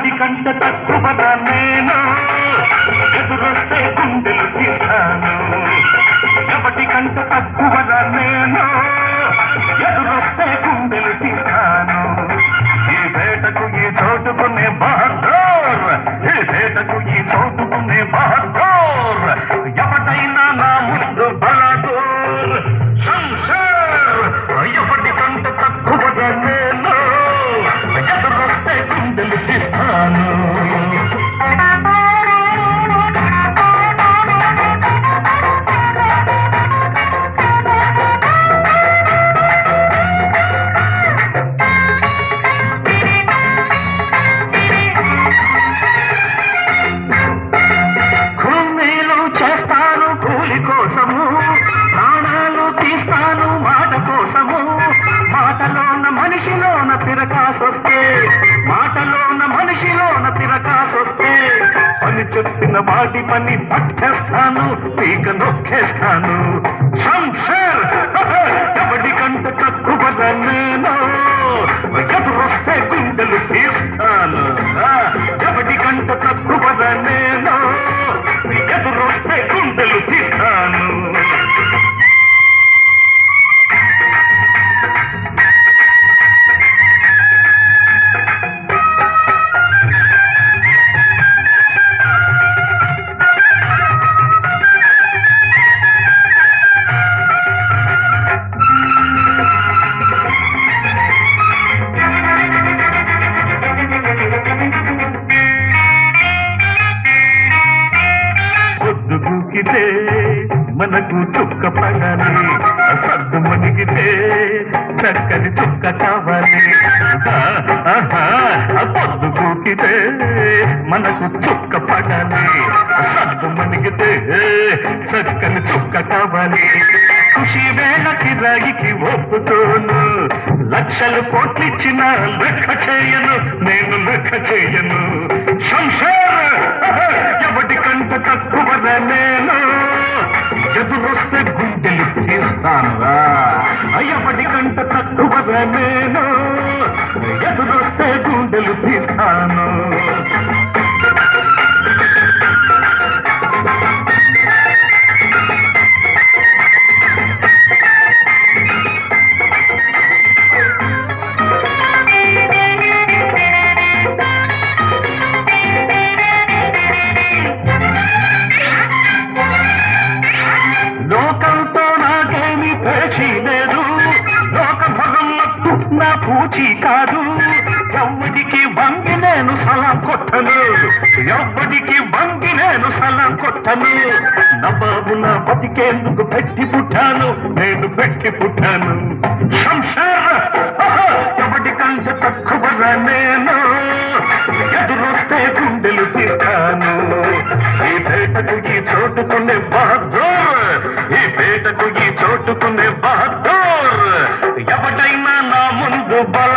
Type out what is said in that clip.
ఎవటి కంట తక్కువగా నేను ఎదురొస్తే గుండెలు తీస్తాను ఎవటి కంట తక్కువగా నేను ఎదురొస్తే గుండెలు తీస్తాను ఈ వేటకు ఈ చోటుకునే బహదూర్ ఈ వేటకు ఈ చోటుకునే బహదూర్ ఎవటైనా నా ముందు బలదూర్ శంషర్ ఎవటి కంట తక్కువగా నేను ఎదురొస్తే గుండెలు తీస్తాను మనిషిలోన పని చెప్పిన వాటి పని పట్టేస్తాను పీక నొక్కేస్తాను శంషర్ ఎవడి కంట తక్కువగా నేను ఎదురొస్తే గుండెలు తీస్తాను ఎవడి కంట తక్కువగా నేను ఎదురొస్తే గుండెలు తీస్తాను మనకు చుక్క పడాలి సద్దు మునిగితే చక్కని చుక్క కావాలి పొద్దు కూకితే మనకు చుక్క పడాలి సద్దు మునిగితే చక్కని చుక్క కావాలి ఖుషి వేళకి రాయికి ఒప్పుతోను లక్షలు కోట్లిచ్చిన లెక్క చేయను నేను లెక్క చేయను శంషర్ ఎవటి కంట తక్కువగా నేను ఎదురొస్తే గుండెలు తీస్తానురా ఎవటి కంట తక్కువగా నేను ఎదురొస్తే గుండెలు తీస్తాను లోకంతో నాకేమి పేచి లేదు లోకభరన్నట్టు నా పూచి కాదు ఎవ్వడికి వంగి నేను సలాం కొట్టను ఎవ్వడికి వంగి నేను సలాం కొట్టను నబాబున బతికేందుకు పెట్టి పుట్టాను నేను పెట్టి పుట్టాను శంషర్ ఎవడి కంట తక్కువగా నేను ఎదురొస్తే గుండెలు తీస్తాను ఈ పేటకు ఈ చోటుకునే బహదూర్ ఈ పేటకు ఈ చోటుకునే బహదూర్ ఎవటైనా నా ముందు బల